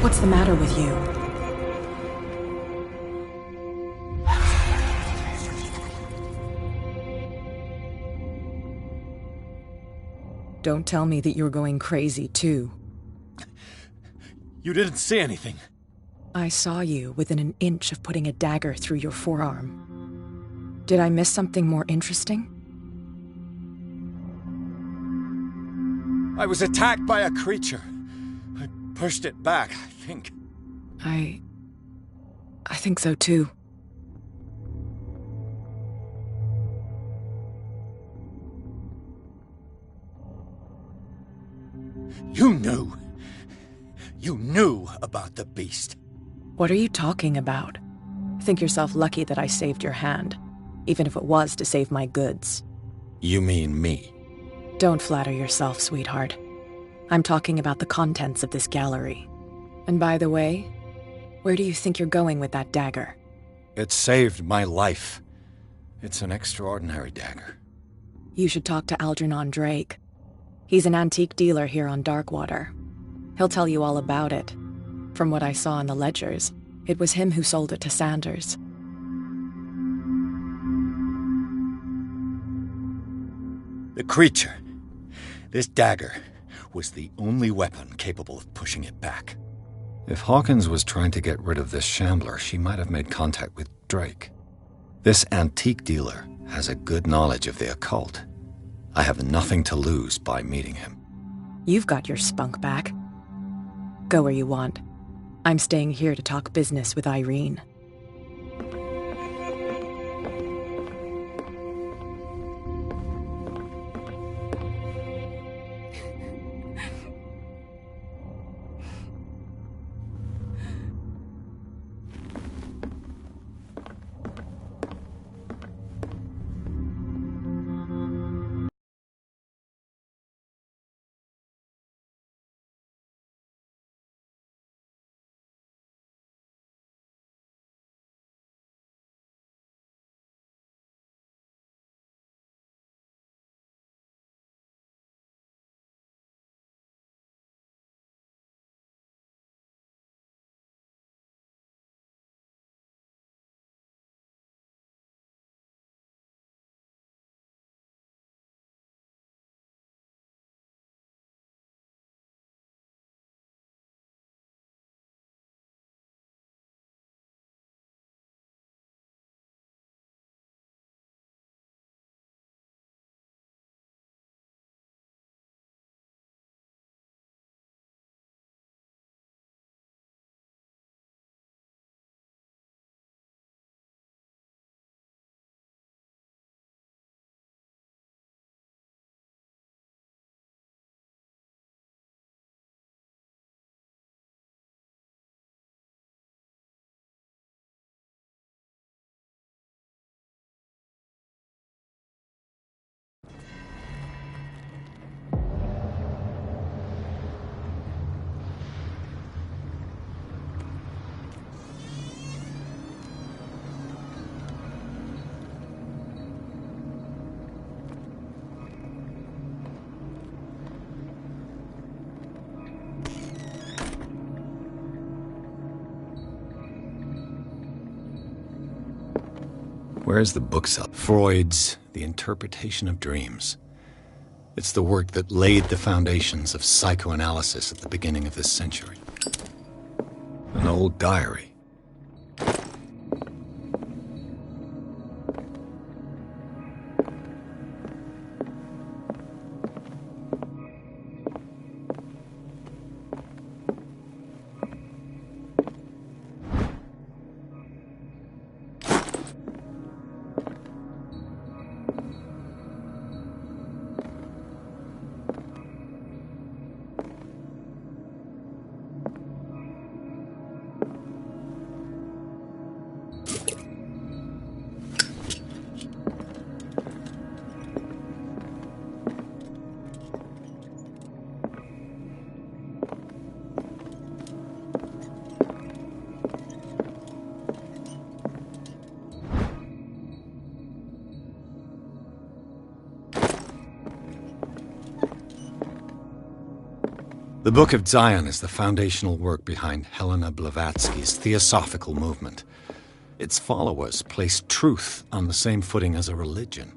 What's the matter with you? Don't tell me that you're going crazy, too. You didn't see anything. I saw you within an inch of putting a dagger through your forearm. Did I miss something more interesting? I was attacked by a creature. I pushed it back, I think. I think so, too. You knew. You knew about the beast. What are you talking about? Think yourself lucky that I saved your hand, even if it was to save my goods. You mean me? Don't flatter yourself, sweetheart. I'm talking about the contents of this gallery. And by the way, where do you think you're going with that dagger? It saved my life. It's an extraordinary dagger. You should talk to Algernon Drake. He's an antique dealer here on Darkwater. He'll tell you all about it. From what I saw in the ledgers, it was him who sold it to Sanders. The creature, this dagger, was the only weapon capable of pushing it back. If Hawkins was trying to get rid of this shambler, she might have made contact with Drake. This antique dealer has a good knowledge of the occult. I have nothing to lose by meeting him. You've got your spunk back. Go where you want. I'm staying here to talk business with Irene. Where's the bookshelf? Freud's The Interpretation of Dreams. It's the work that laid the foundations of psychoanalysis at the beginning of this century. An old diary. The Book of Zion is the foundational work behind Helena Blavatsky's Theosophical movement. Its followers place truth on the same footing as a religion.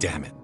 damn it.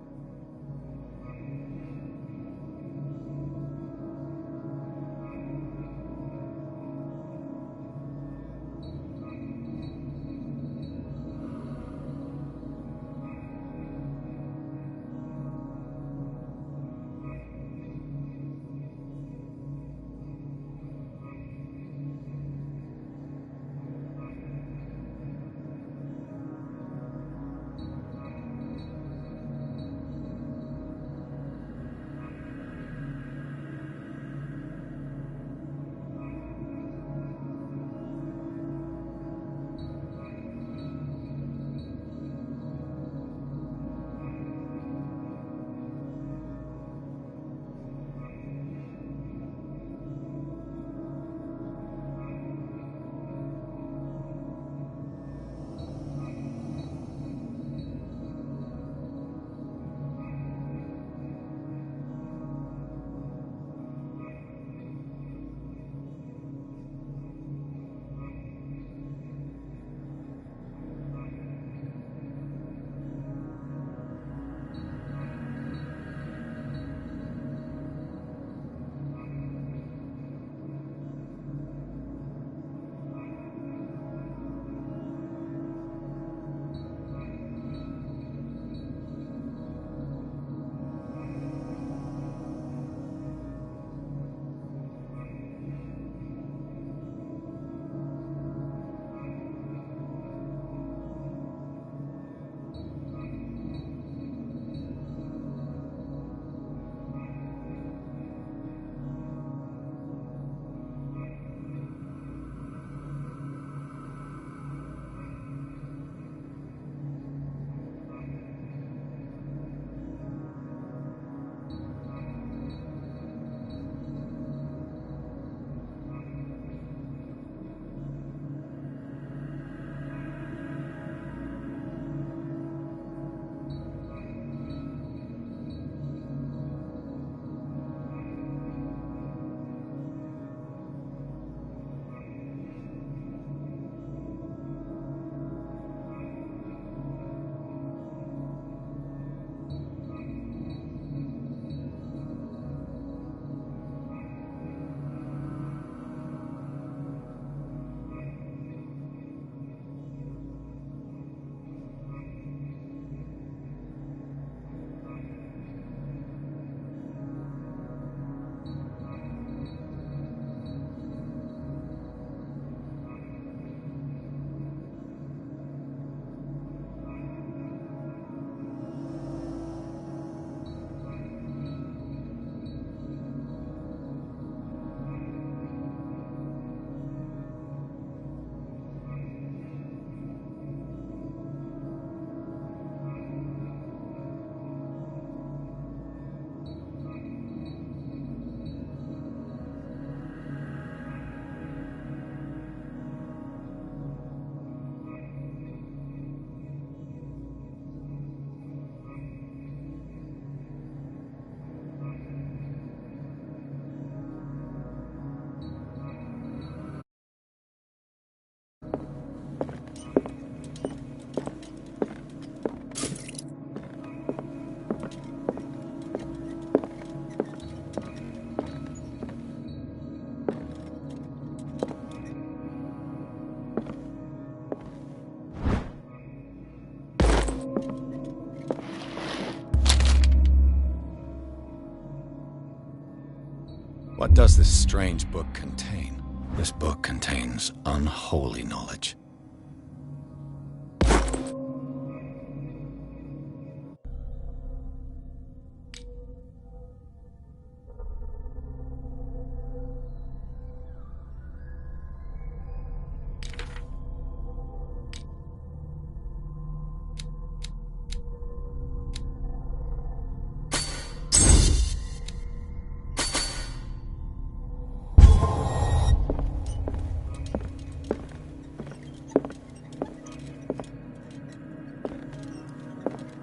What does this strange book contain? This book contains unholy knowledge.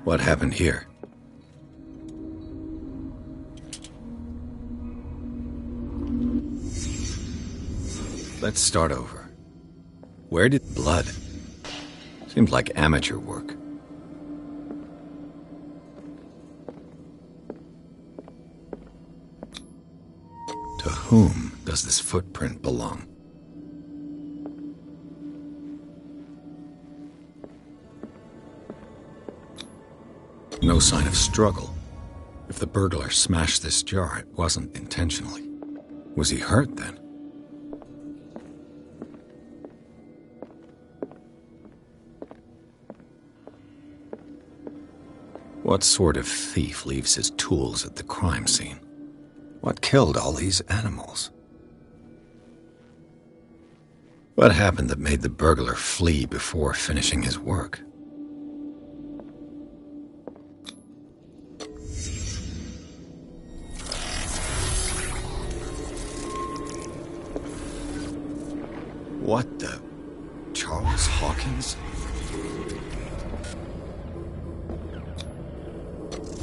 What happened here? Let's start over. Where did blood? Seemed like amateur work. whom does this footprint belong? No sign of struggle. If the burglar smashed this jar, it wasn't intentionally. Was he hurt then? What sort of thief leaves his tools at the crime scene? What killed all these animals? What happened that made the burglar flee before finishing his work? What the... Charles Hawkins?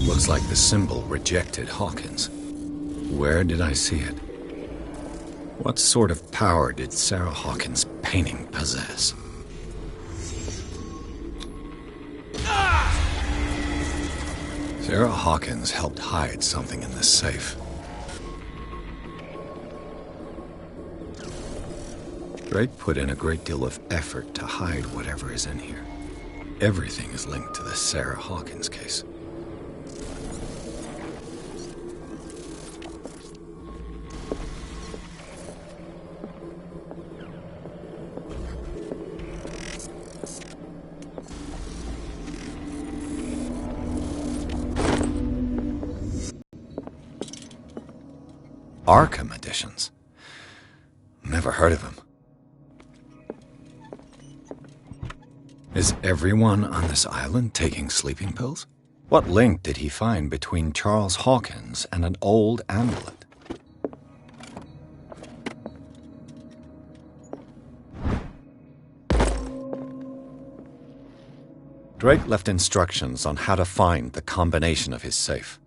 Looks like the symbol rejected Hawkins. Where did I see it? What sort of power did Sarah Hawkins' painting possess? Sarah Hawkins helped hide something in this safe. Drake put in a great deal of effort to hide whatever is in here. Everything is linked to the Sarah Hawkins case. Arkham editions. Never heard of him. Is everyone on this island taking sleeping pills? What link did he find between Charles Hawkins and an old amulet? Drake left instructions on how to find the combination of his safe.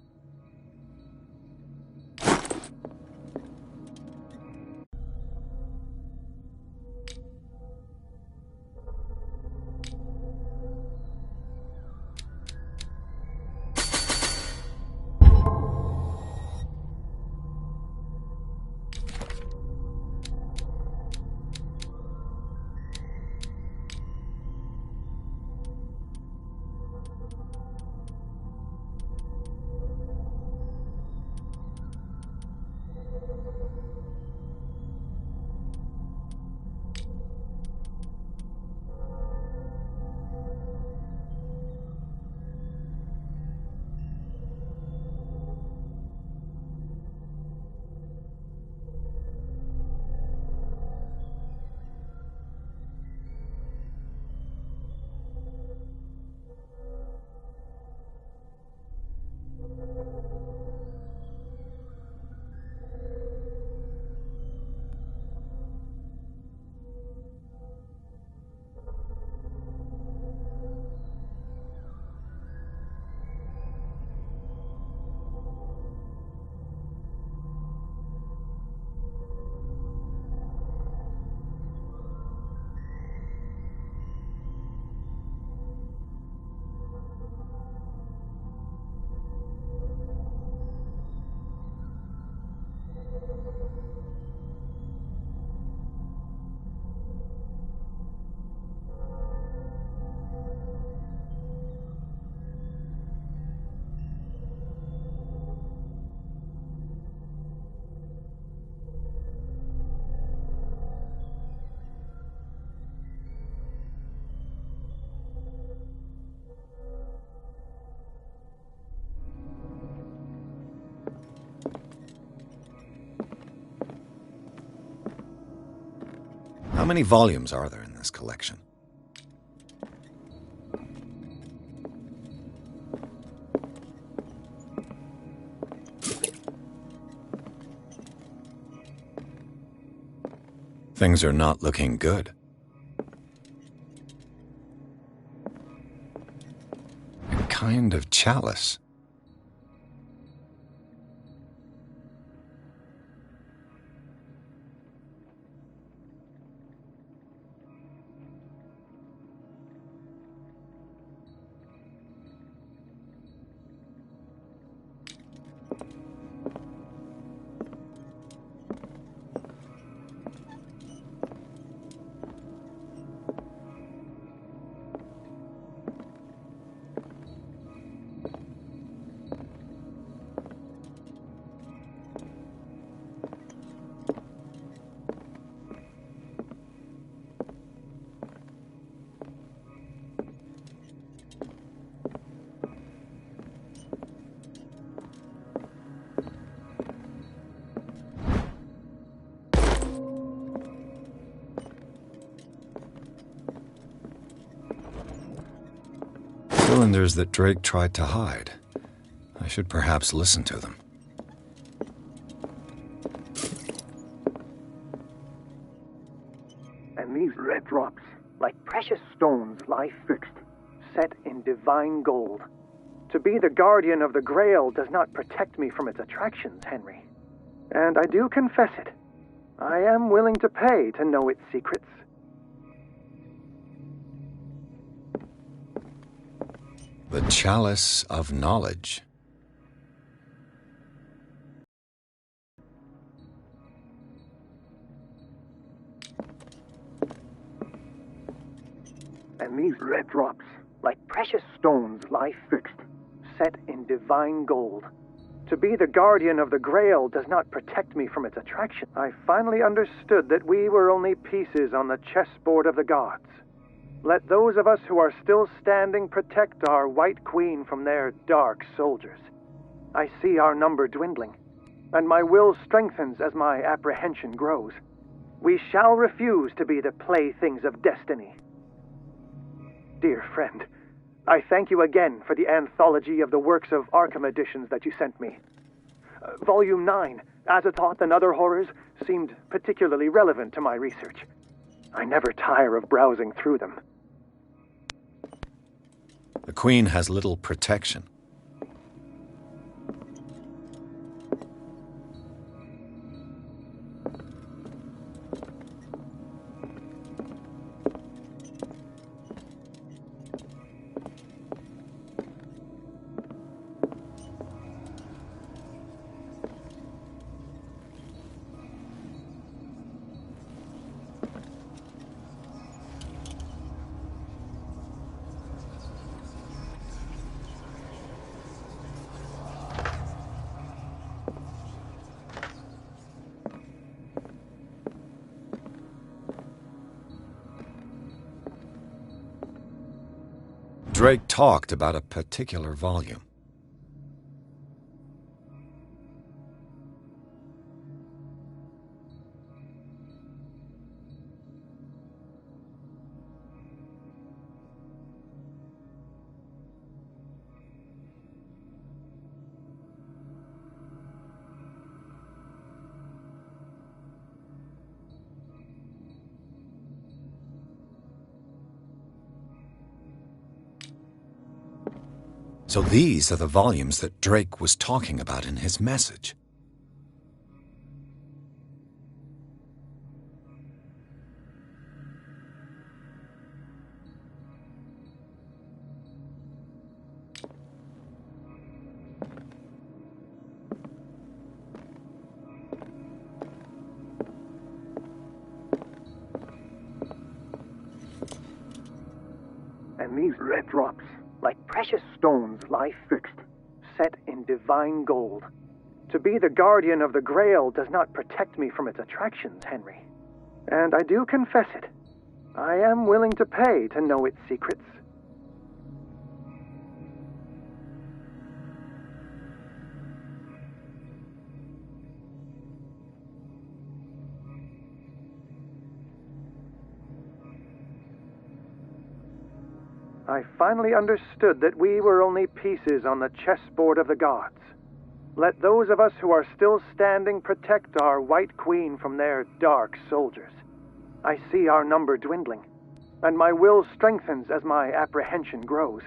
How many volumes are there in this collection? Things are not looking good. A kind of chalice. cylinders that Drake tried to hide. I should perhaps listen to them. And these red drops, like precious stones, lie fixed, set in divine gold. To be the guardian of the Grail does not protect me from its attractions, Henry. And I do confess it. I am willing to pay to know its secrets. The Chalice of Knowledge. And these red drops, like precious stones, lie fixed, set in divine gold. To be the guardian of the Grail does not protect me from its attraction. I finally understood that we were only pieces on the chessboard of the gods. Let those of us who are still standing protect our White Queen from their dark soldiers. I see our number dwindling, and my will strengthens as my apprehension grows. We shall refuse to be the playthings of destiny. Dear friend, I thank you again for the anthology of the works of Arkham editions that you sent me. Volume 9, Azathoth and Other Horrors, seemed particularly relevant to my research. I never tire of browsing through them. The Queen has little protection. Drake talked about a particular volume. So these are the volumes that Drake was talking about in his message. And these red drops, like precious stones, lie fixed, set in divine gold. To be the guardian of the Grail does not protect me from its attractions, Henry. And I do confess it. I am willing to pay to know its secrets. I finally understood that we were only pieces on the chessboard of the gods. Let those of us who are still standing protect our White Queen from their dark soldiers. I see our number dwindling, and my will strengthens as my apprehension grows.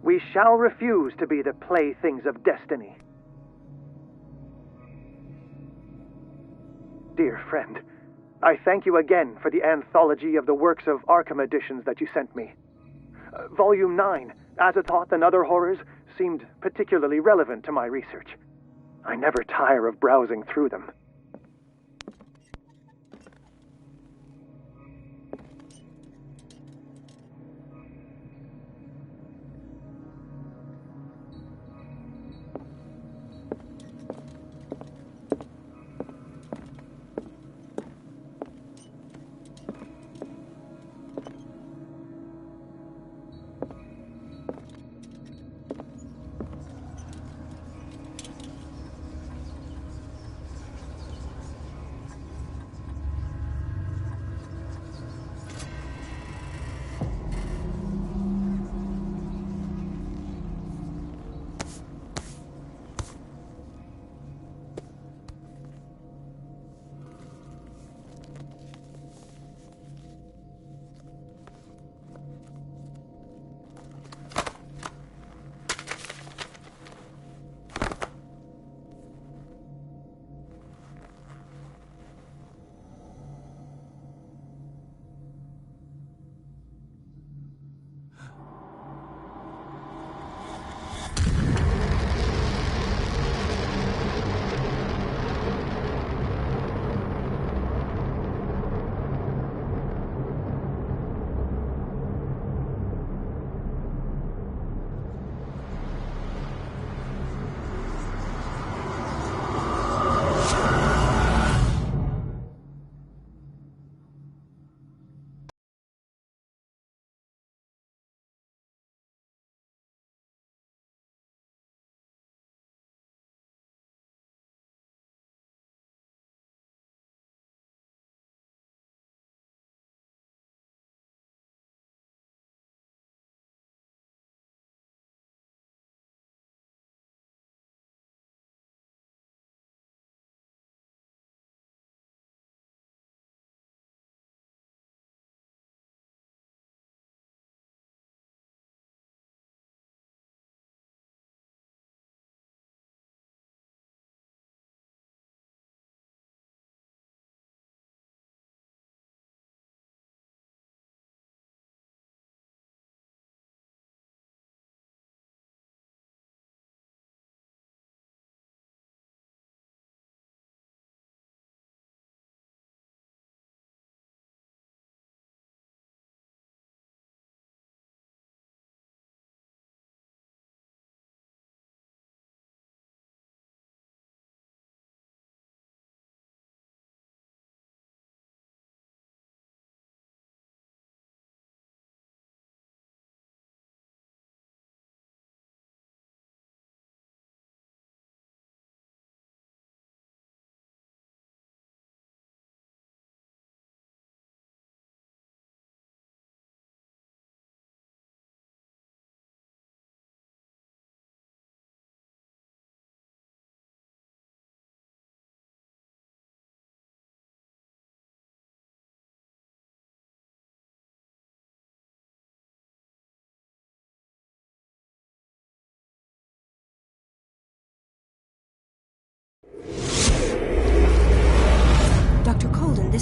We shall refuse to be the playthings of destiny. Dear friend, I thank you again for the anthology of the works of Arkham editions that you sent me. Volume 9, Azathoth and Other Horrors, seemed particularly relevant to my research. I never tire of browsing through them.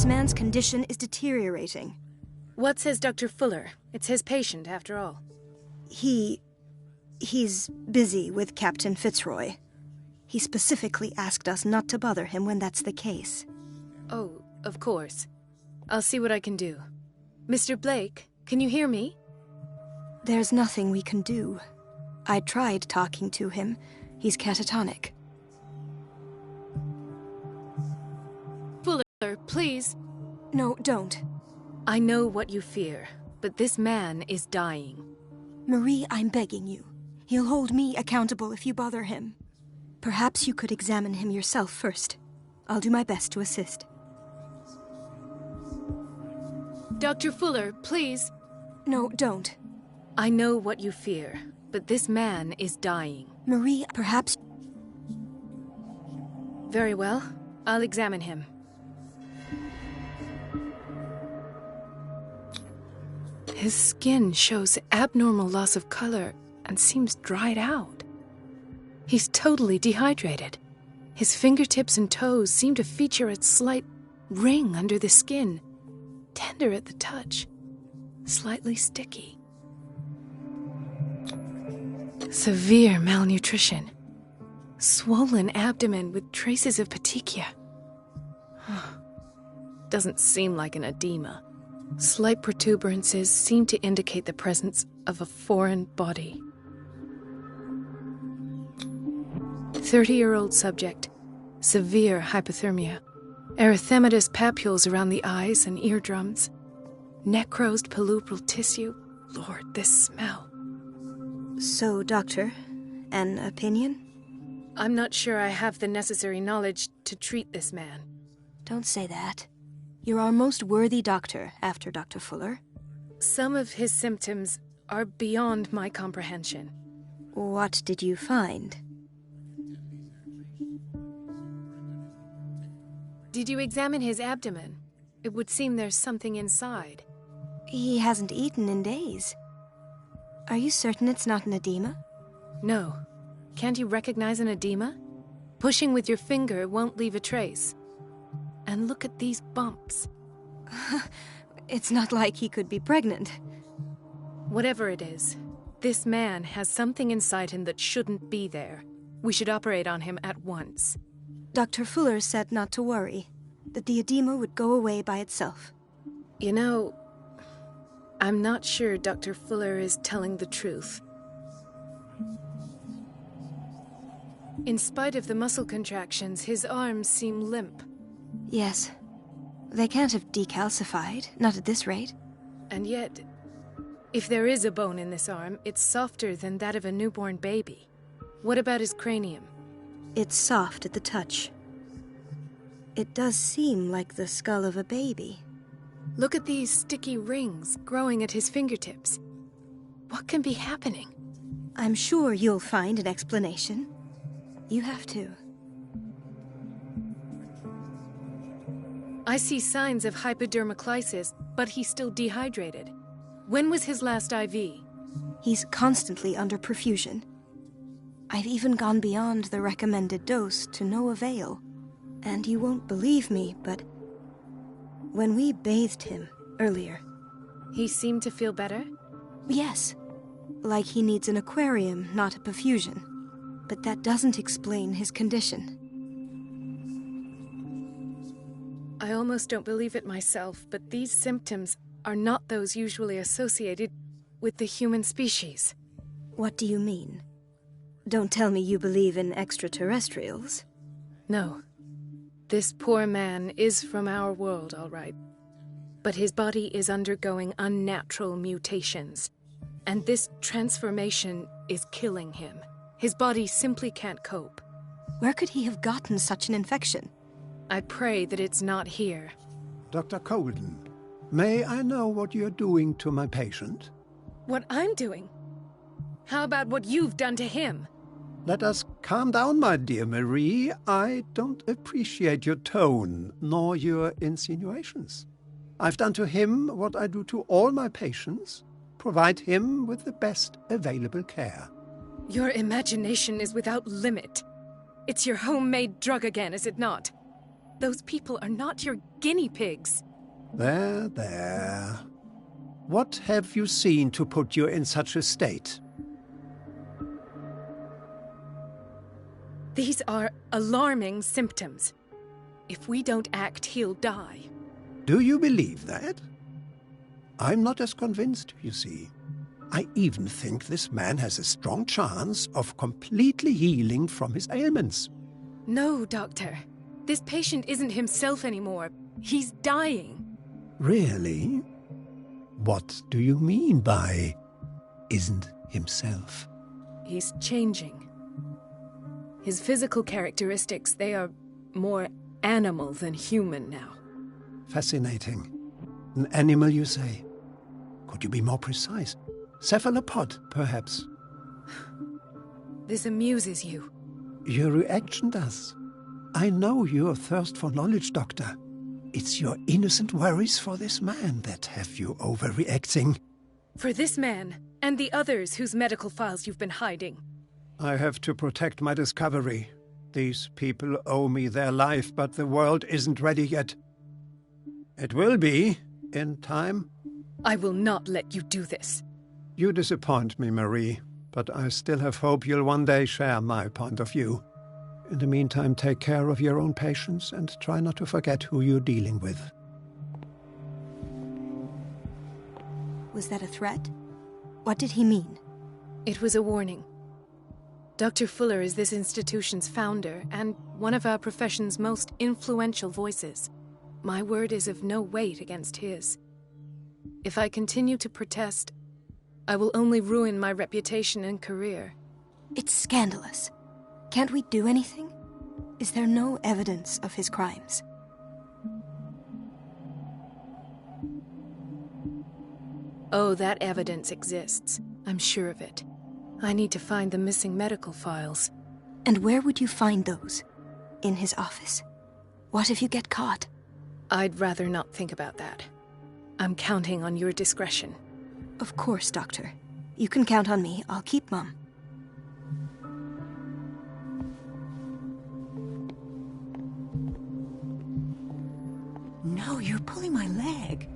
This man's condition is deteriorating. What says Dr. Fuller? It's his patient, after all. He's busy with Captain Fitzroy. He specifically asked us not to bother him when that's the case. Oh, of course. I'll see what I can do. Mr. Blake, can you hear me? There's nothing we can do. I tried talking to him. He's catatonic. Fuller, please. No, don't. I know what you fear, but this man is dying. Marie, I'm begging you. He'll hold me accountable if you bother him. Perhaps you could examine him yourself first. I'll do my best to assist. Dr. Fuller, please. No, don't. I know what you fear, but this man is dying. Marie, perhaps... Very well. I'll examine him. His skin shows abnormal loss of color and seems dried out. He's totally dehydrated. His fingertips and toes seem to feature a slight ring under the skin, tender at the touch, slightly sticky. Severe malnutrition. Swollen abdomen with traces of petechia. Doesn't seem like an edema. Slight protuberances seem to indicate the presence of a foreign body. 30-year-old subject. Severe hypothermia. Erythematous papules around the eyes and eardrums. Necrosed palpebral tissue. Lord, this smell. So, Doctor, an opinion? I'm not sure I have the necessary knowledge to treat this man. Don't say that. You're our most worthy doctor after Dr. Fuller. Some of his symptoms are beyond my comprehension. What did you find? Did you examine his abdomen? It would seem there's something inside. He hasn't eaten in days. Are you certain it's not an edema? No. Can't you recognize an edema? Pushing with your finger won't leave a trace. And look at these bumps. It's not like he could be pregnant. Whatever it is, this man has something inside him that shouldn't be there. We should operate on him at once. Dr. Fuller said not to worry, that the edema would go away by itself. You know, I'm not sure Dr. Fuller is telling the truth. In spite of the muscle contractions, his arms seem limp. Yes. They can't have decalcified, not at this rate. And yet, if there is a bone in this arm, it's softer than that of a newborn baby. What about his cranium? It's soft at the touch. It does seem like the skull of a baby. Look at these sticky rings growing at his fingertips. What can be happening? I'm sure you'll find an explanation. You have to. I see signs of hypodermoclysis, but he's still dehydrated. When was his last IV? He's constantly under perfusion. I've even gone beyond the recommended dose to no avail. And you won't believe me, but when we bathed him earlier... He seemed to feel better? Yes. Like he needs an aquarium, not a perfusion. But that doesn't explain his condition. I almost don't believe it myself, but these symptoms are not those usually associated with the human species. What do you mean? Don't tell me you believe in extraterrestrials. No. This poor man is from our world, all right. But his body is undergoing unnatural mutations. And this transformation is killing him. His body simply can't cope. Where could he have gotten such an infection? I pray that it's not here. Dr. Colden, may I know what you're doing to my patient? What I'm doing? How about what you've done to him? Let us calm down, my dear Marie. I don't appreciate your tone, nor your insinuations. I've done to him what I do to all my patients, provide him with the best available care. Your imagination is without limit. It's your homemade drug again, is it not? Those people are not your guinea pigs. There, there. What have you seen to put you in such a state? These are alarming symptoms. If we don't act, he'll die. Do you believe that? I'm not as convinced, you see. I even think this man has a strong chance of completely healing from his ailments. No, Doctor. This patient isn't himself anymore. He's dying. Really? What do you mean by isn't himself? He's changing. His physical characteristics, they are more animal than human now. Fascinating. An animal, you say? Could you be more precise? Cephalopod, perhaps? This amuses you. Your reaction does. I know your thirst for knowledge, Doctor. It's your innocent worries for this man that have you overreacting. For this man, and the others whose medical files you've been hiding. I have to protect my discovery. These people owe me their life, but the world isn't ready yet. It will be, in time. I will not let you do this. You disappoint me, Marie, but I still have hope you'll one day share my point of view. In the meantime, take care of your own patients and try not to forget who you're dealing with. Was that a threat? What did he mean? It was a warning. Dr. Fuller is this institution's founder and one of our profession's most influential voices. My word is of no weight against his. If I continue to protest, I will only ruin my reputation and career. It's scandalous. Can't we do anything? Is there no evidence of his crimes? Oh, that evidence exists. I'm sure of it. I need to find the missing medical files. And where would you find those? In his office? What if you get caught? I'd rather not think about that. I'm counting on your discretion. Of course, Doctor. You can count on me. I'll keep mum. No, you're pulling my leg.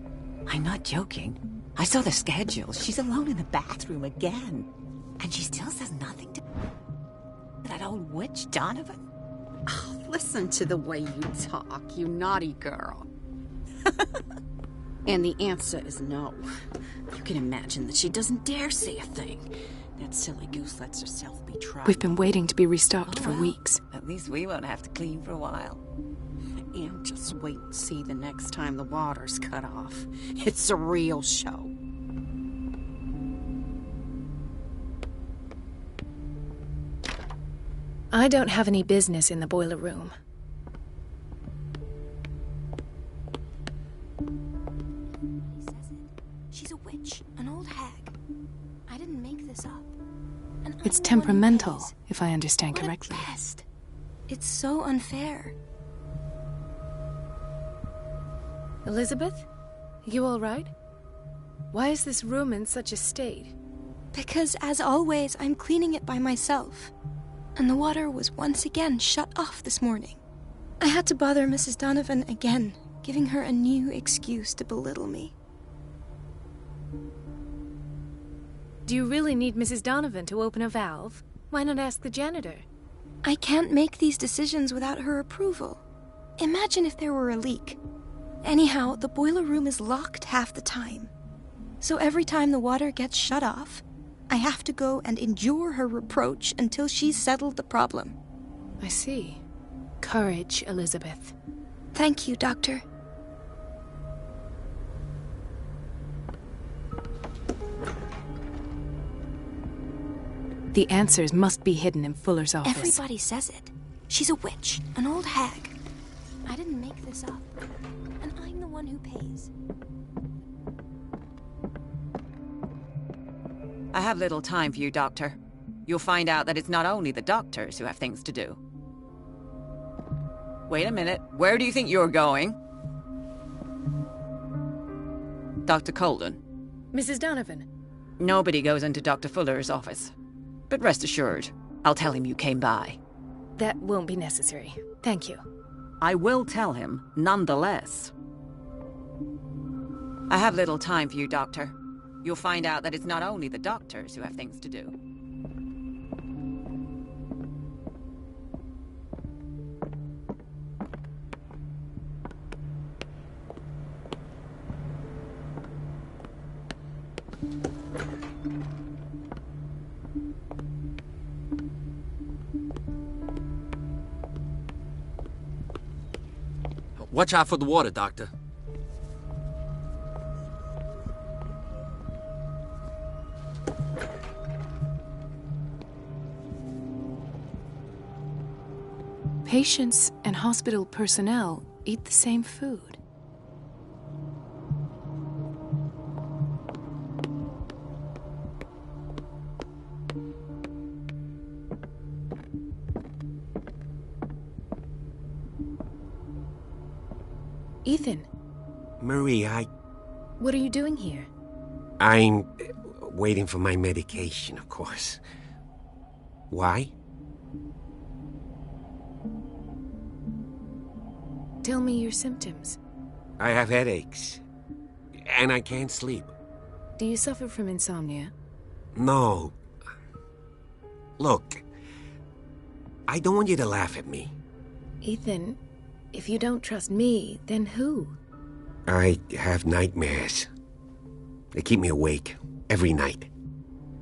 I'm not joking. I saw the schedule. She's alone in the bathroom again. And she still says nothing to that old witch Donovan. Oh, listen to the way you talk, you naughty girl. And the answer is no. You can imagine that she doesn't dare say a thing. That silly goose lets herself be tried. We've been waiting to be restocked for weeks. At least we won't have to clean for a while. And just wait and see the next time the water's cut off. It's a real show. I don't have any business in the boiler room. He says it. She's a witch, an old hag. I didn't make this up. And I'm It's the one who temperamental, pays. if I understand What a correctly. pest. It's so unfair. Elizabeth? You all right? Why is this room in such a state? Because, as always, I'm cleaning it by myself. And the water was once again shut off this morning. I had to bother Mrs. Donovan again, giving her a new excuse to belittle me. Do you really need Mrs. Donovan to open a valve? Why not ask the janitor? I can't make these decisions without her approval. Imagine if there were a leak. Anyhow, the boiler room is locked half the time. So every time the water gets shut off, I have to go and endure her reproach until she's settled the problem. I see. Courage, Elizabeth. Thank you, Doctor. The answers must be hidden in Fuller's office. Everybody says it. She's a witch, an old hag. I didn't make this up. And I'm the one who pays. I have little time for you, Doctor. You'll find out that it's not only the doctors who have things to do. Wait a minute. Where do you think you're going? Dr. Colden. Mrs. Donovan. Nobody goes into Dr. Fuller's office. But rest assured, I'll tell him you came by. That won't be necessary. Thank you. I will tell him, nonetheless. I have little time for you, Doctor. You'll find out that it's not only the doctors who have things to do. Watch out for the water, Doctor. Patients and hospital personnel eat the same food. Ethan. Marie, What are you doing here? I'm waiting for my medication, of course. Why? Tell me your symptoms. I have headaches. And I can't sleep. Do you suffer from insomnia? No. Look, I don't want you to laugh at me. Ethan, if you don't trust me, then who? I have nightmares. They keep me awake every night.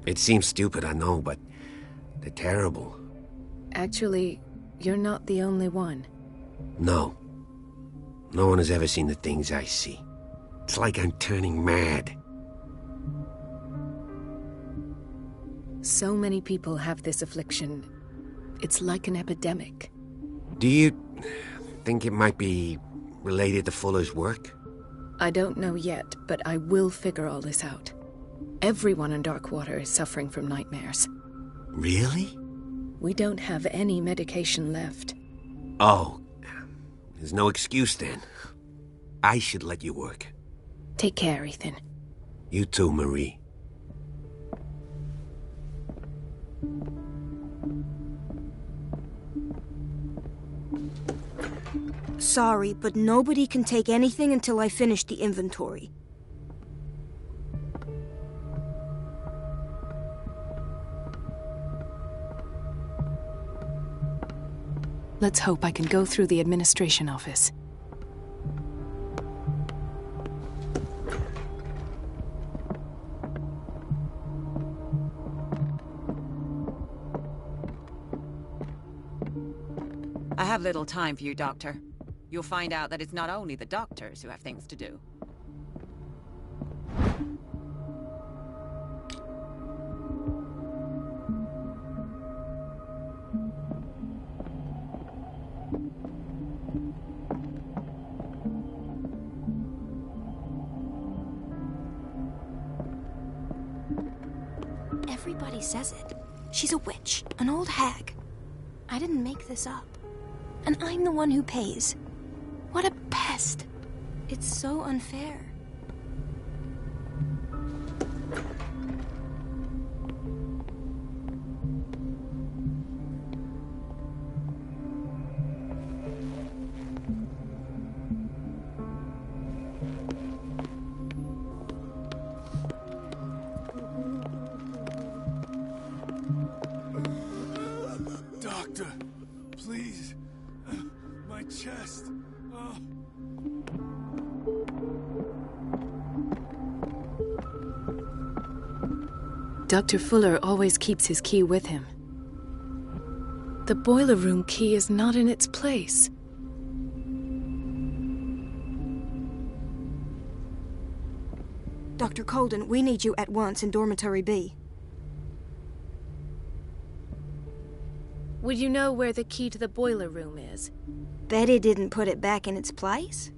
It seems stupid, I know, but they're terrible. Actually, you're not the only one. No. No one has ever seen the things I see. It's like I'm turning mad. So many people have this affliction. It's like an epidemic. Do you think it might be related to Fuller's work? I don't know yet, but I will figure all this out. Everyone in Darkwater is suffering from nightmares. Really? We don't have any medication left. Oh, there's no excuse then. I should let you work. Take care, Ethan. You too, Marie. Sorry, but nobody can take anything until I finish the inventory. Let's hope I can go through the administration office. I have little time for you, Doctor. You'll find out that it's not only the doctors who have things to do. Everybody says it. She's a witch, an old hag. I didn't make this up. And I'm the one who pays. What a pest. It's so unfair. Doctor, please. My chest. Oh. Dr. Fuller always keeps his key with him. The boiler room key is not in its place. Dr. Colden, we need you at once in Dormitory B. Would you know where the key to the boiler room is? Betty didn't put it back in its place.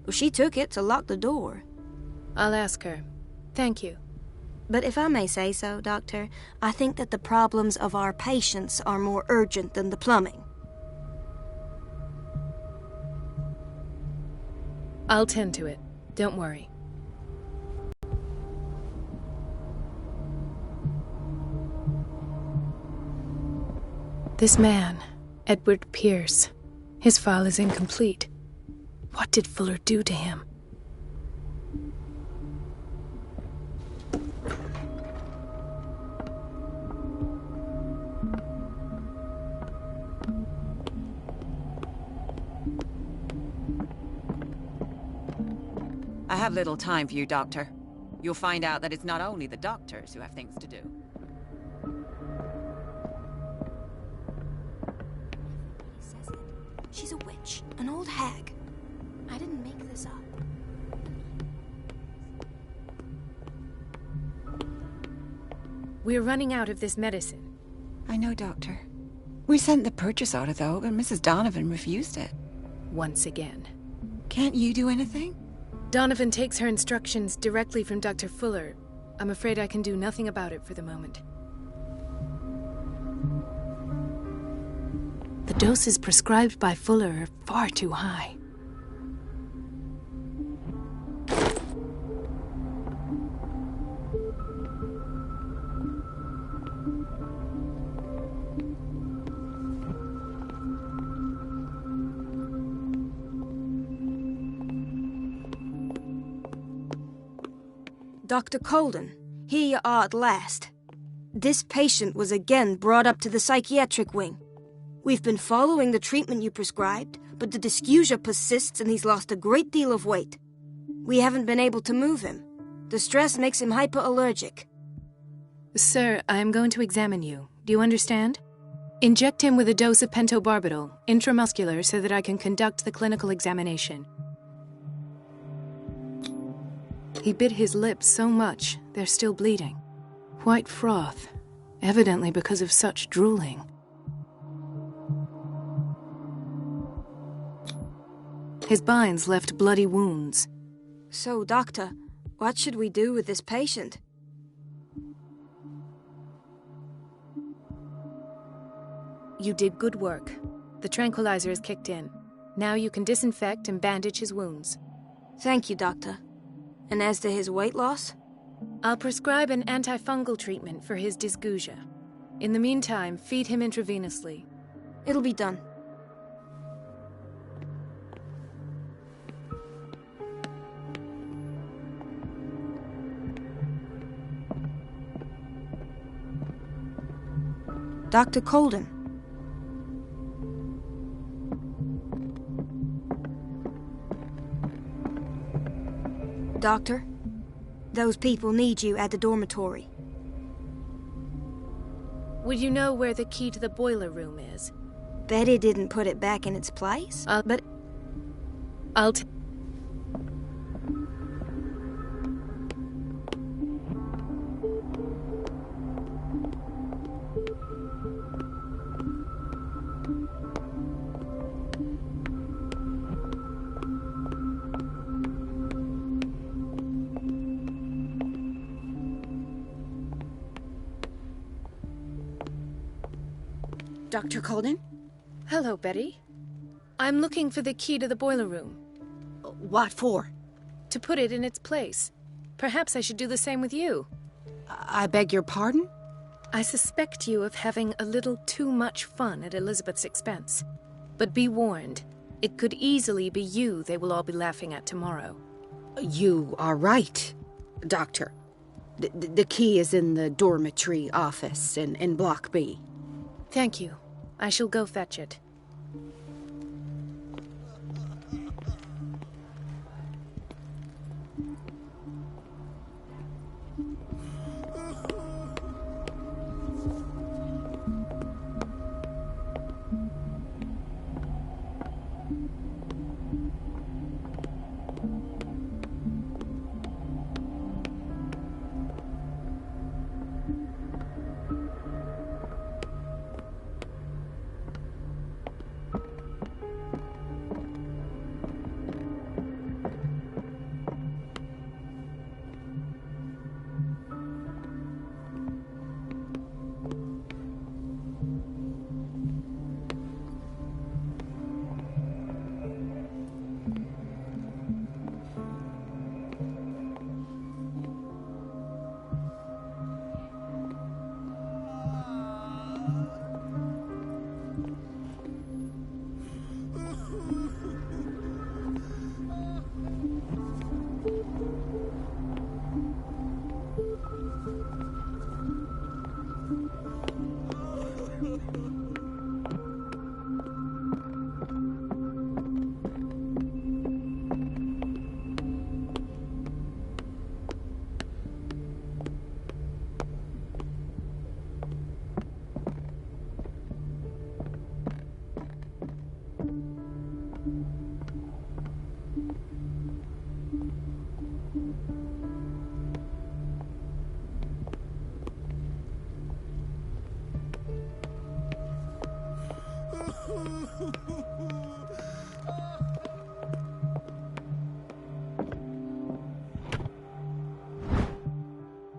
Well, she took it to lock the door. I'll ask her. Thank you. But if I may say so, Doctor, I think that the problems of our patients are more urgent than the plumbing. I'll tend to it. Don't worry. This man, Edward Pierce, His file is incomplete. What did Fuller do to him? I have little time for you, Doctor. You'll find out that it's not only the doctors who have things to do. He says it. She's a witch, an old hag. I didn't make this up. We're running out of this medicine. I know, Doctor. We sent the purchase order, though, but Mrs. Donovan refused it. Once again. Can't you do anything? Donovan takes her instructions directly from Dr. Fuller. I'm afraid I can do nothing about it for the moment. The doses prescribed by Fuller are far too high. Dr. Colden, here you are at last. This patient was again brought up to the psychiatric wing. We've been following the treatment you prescribed, but the dysgeusia persists and he's lost a great deal of weight. We haven't been able to move him. The stress makes him hyperallergic. Sir, I am going to examine you. Do you understand? Inject him with a dose of pentobarbital, intramuscular, so that I can conduct the clinical examination. He bit his lips so much, they're still bleeding. White froth, evidently because of such drooling. His binds left bloody wounds. So, Doctor, what should we do with this patient? You did good work. The tranquilizer is kicked in. Now you can disinfect and bandage his wounds. Thank you, Doctor. And as to his weight loss? I'll prescribe an antifungal treatment for his dysgeusia. In the meantime, feed him intravenously. It'll be done. Dr. Colden. Doctor, those people need you at the dormitory. Would you know where the key to the boiler room is? Betty didn't put it back in its place. I'll Dr. Colden? Hello, Betty. I'm looking for the key to the boiler room. What for? To put it in its place. Perhaps I should do the same with you. I beg your pardon? I suspect you of having a little too much fun at Elizabeth's expense. But be warned, it could easily be you they will all be laughing at tomorrow. You are right, Doctor. The key is in the dormitory office in Block B. Thank you. I shall go fetch it.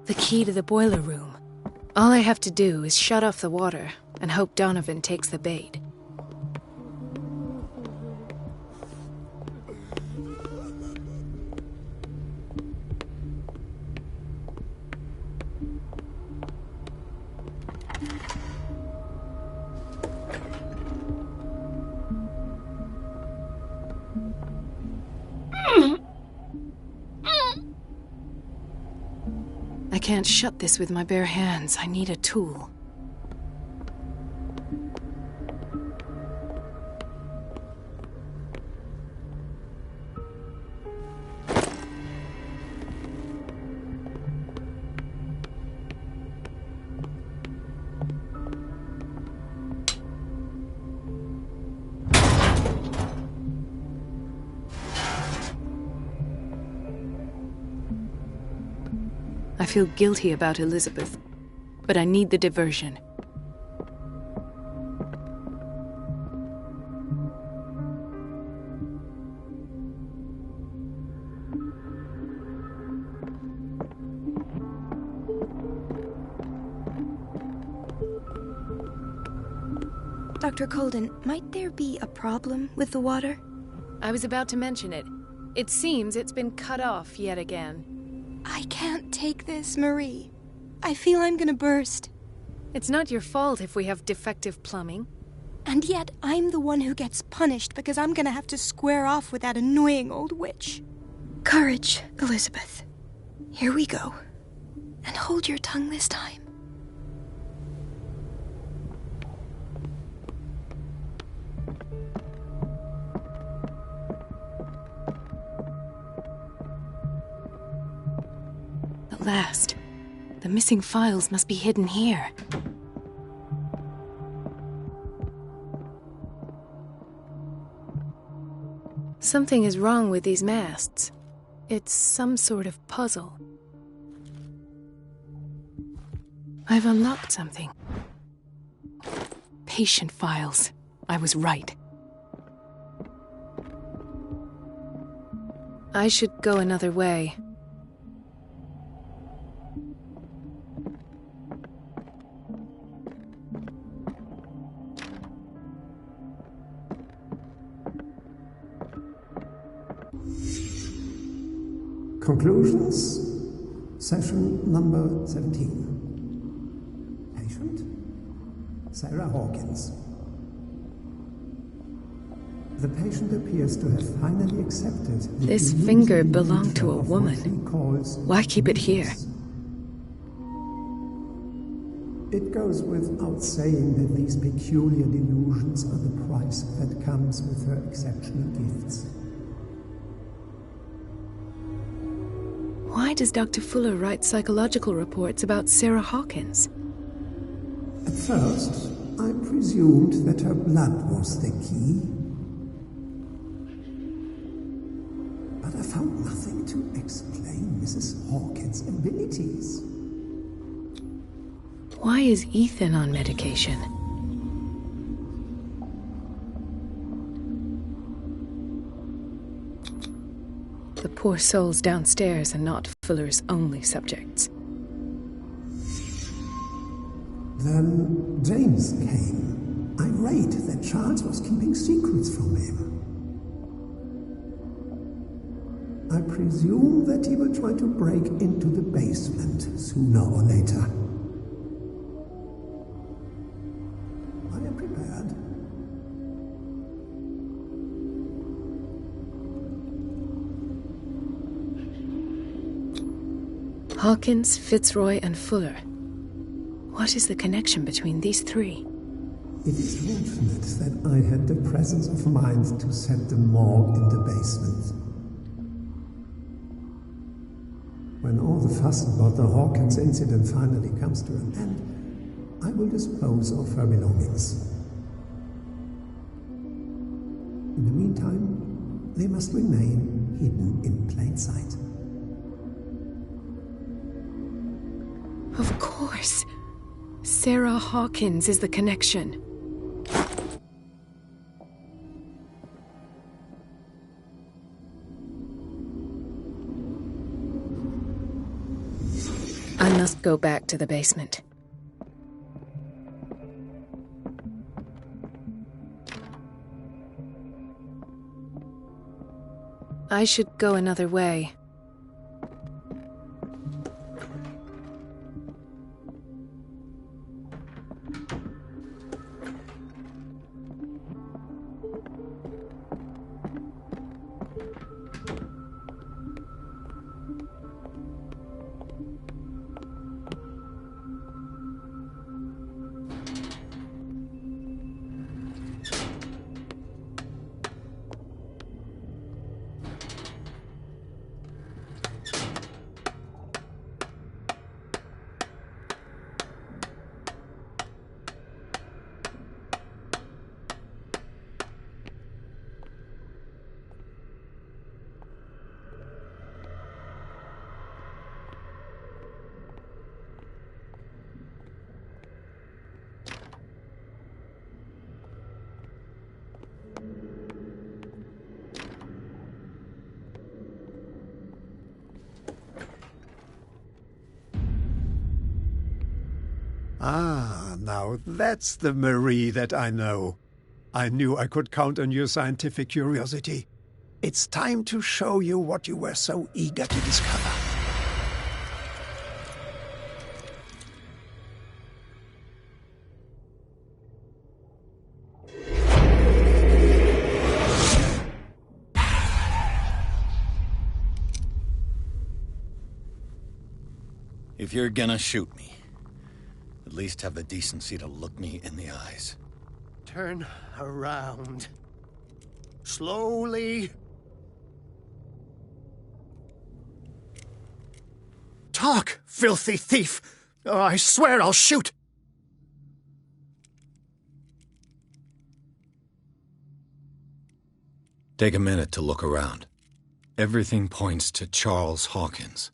The key to the boiler room. All I have to do is shut off the water and hope Donovan takes the bait. I can't shut this with my bare hands. I need a tool. I feel guilty about Elizabeth, but I need the diversion. Dr. Colden, might there be a problem with the water? I was about to mention it. It seems it's been cut off yet again. I can't take this, Marie. I feel I'm gonna burst. It's not your fault if we have defective plumbing. And yet, I'm the one who gets punished because I'm gonna have to square off with that annoying old witch. Courage, Elizabeth. Here we go. And hold your tongue this time. At last. The missing files must be hidden here. Something is wrong with these masts. It's some sort of puzzle. I've unlocked something. Patient files. I was right. I should go another way. Conclusions, session number 17. Patient, Sarah Hawkins. The patient appears to have finally accepted This finger belonged to a woman. Why keep it here? It goes without saying that these peculiar delusions are the price that comes with her exceptional gifts. Why does Dr. Fuller write psychological reports about Sarah Hawkins? At first, I presumed that her blood was the key. But I found nothing to explain Mrs. Hawkins' abilities. Why is Ethan on medication? The poor souls downstairs are not Fuller's only subjects. Then James came, irate that Charles was keeping secrets from him. I presume that he will try to break into the basement sooner or later. I am prepared. Hawkins, Fitzroy, and Fuller. What is the connection between these three? It is fortunate that I had the presence of mind to set the morgue in the basement. When all the fuss about the Hawkins incident finally comes to an end, I will dispose of her belongings. In the meantime, they must remain hidden in plain sight. Of course. Sarah Hawkins is the connection. I must go back to the basement. I should go another way. Ah, now that's the Marie that I know. I knew I could count on your scientific curiosity. It's time to show you what you were so eager to discover. If you're gonna shoot me, at least have the decency to look me in the eyes. Turn around. Slowly. Talk, filthy thief! Oh, I swear I'll shoot! Take a minute to look around. Everything points to Charles Hawkins.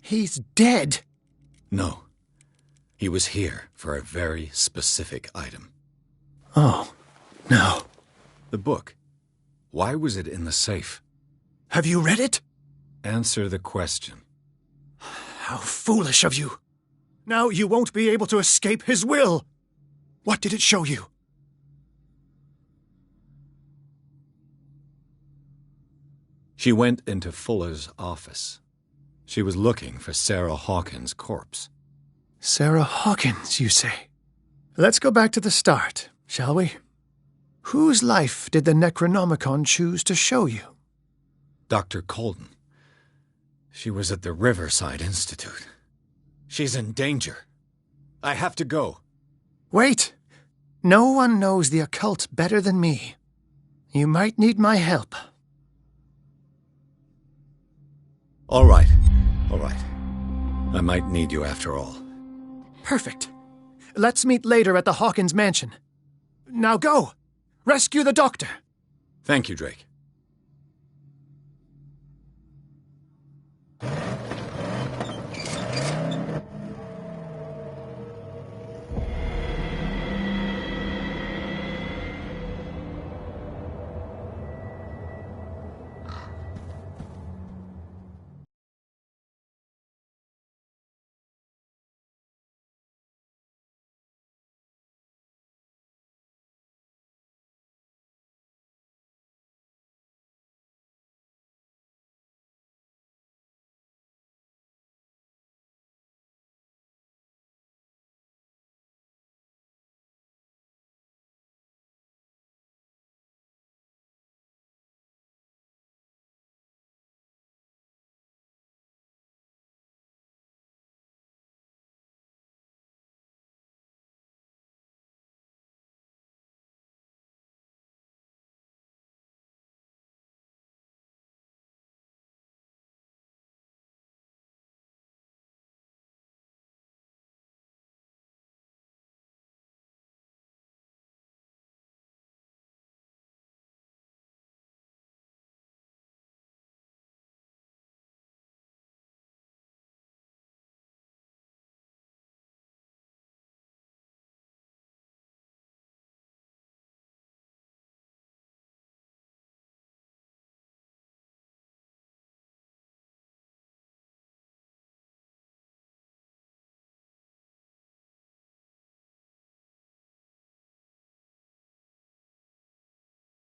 He's dead! No. He was here for a very specific item. Oh, no. The book. Why was it in the safe? Have you read it? Answer the question. How foolish of you. Now you won't be able to escape his will. What did it show you? She went into Fuller's office. She was looking for Sarah Hawkins' corpse. Sarah Hawkins, you say? Let's go back to the start, shall we? Whose life did the Necronomicon choose to show you? Dr. Colden. She was at the Riverside Institute. She's in danger. I have to go. Wait. No one knows the occult better than me. You might need my help. All right. All right. I might need you after all. Perfect. Let's meet later at the Hawkins mansion. Now go! Rescue the doctor! Thank you, Drake.